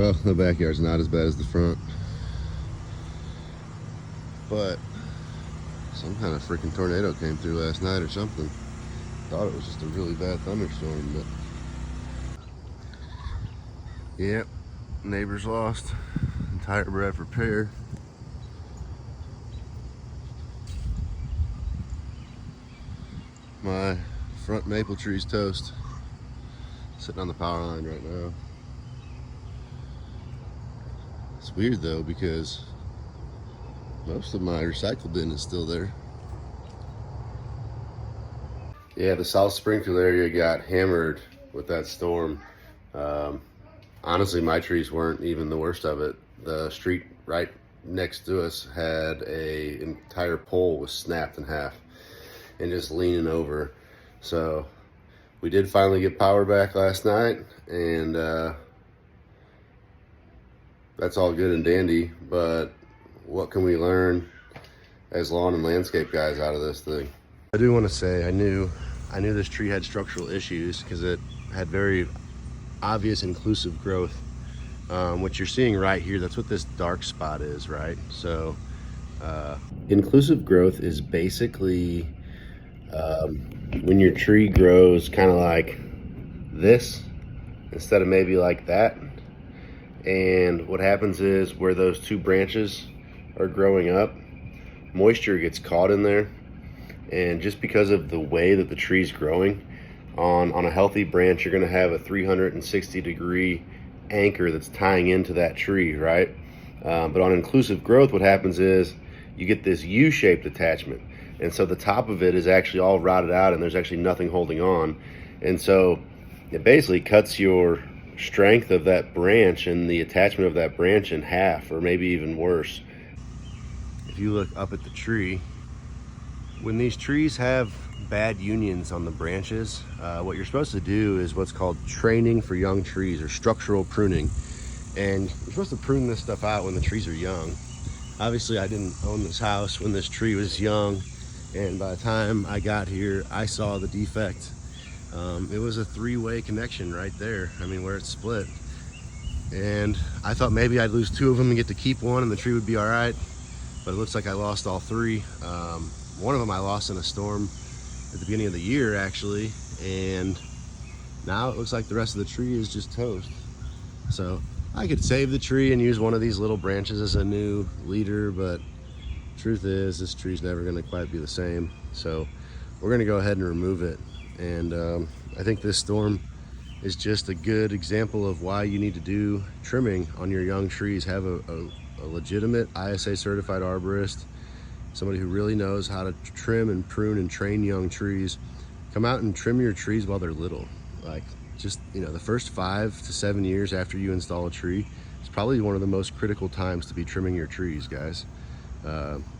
Well, the backyard's not as bad as the front, but some kind of freaking tornado came through last night or something. Thought it was just a really bad thunderstorm, but yep, neighbors lost entire bread repair. My front maple tree's toast, sitting on the power line right now. It's weird though, because most of my recycle bin is still there. Yeah, the South Springfield area got hammered with that storm. Honestly, my trees weren't even the worst of it. The street right next to us had an entire pole was snapped in half and just leaning over. So we did finally get power back last night, and that's all good and dandy, but what can we learn as lawn and landscape guys out of this thing? I do want to say I knew this tree had structural issues because it had very obvious inclusive growth. What you're seeing right here, that's what this dark spot is, right? So inclusive growth is basically when your tree grows kind of like this instead of maybe like that. And what happens is where those two branches are growing up, moisture gets caught in there. And just because of the way that the tree's growing, on a healthy branch, you're gonna have a 360-degree anchor that's tying into that tree, right? But on inclusive growth, what happens is you get this U-shaped attachment. And so the top of it is actually all rotted out and there's actually nothing holding on. And so it basically cuts your strength of that branch and the attachment of that branch in half, or maybe even worse. If you look up at the tree, when these trees have bad unions on the branches, what you're supposed to do is what's called training for young trees, or structural pruning. And you're supposed to prune this stuff out when the trees are young. Obviously, I didn't own this house when this tree was young, and by the time I got here, I saw the defect. It was a three-way connection right there. I mean, where it's split. And I thought maybe I'd lose two of them and get to keep one and the tree would be all right. But it looks like I lost all three. One of them I lost in a storm at the beginning of the year, actually. And now it looks like the rest of the tree is just toast. So I could save the tree and use one of these little branches as a new leader, but truth is this tree's never gonna quite be the same. So we're gonna go ahead and remove it. And I think this storm is just a good example of why you need to do trimming on your young trees. Have a legitimate ISA certified arborist, somebody who really knows how to trim and prune and train young trees. Come out and trim your trees while they're little. Like, just, you know, the first 5 to 7 years after you install a tree is probably one of the most critical times to be trimming your trees, guys.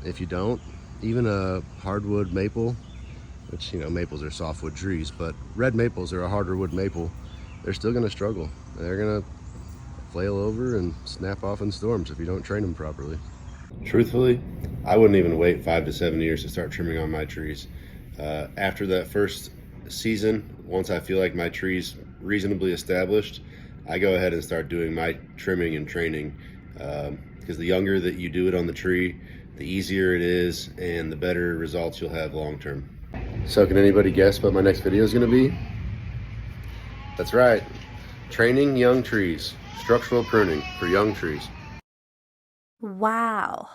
If you don't, even a hardwood maple, which, you know, maples are softwood trees, but red maples are a harder wood maple, they're still gonna struggle. They're gonna flail over and snap off in storms if you don't train them properly. Truthfully, I wouldn't even wait 5 to 7 years to start trimming on my trees. After that first season, once I feel like my tree's reasonably established, I go ahead and start doing my trimming and training, because the younger that you do it on the tree, the easier it is and the better results you'll have long term. So can anybody guess what my next video is going to be? That's right, training young trees, structural pruning for young trees. Wow.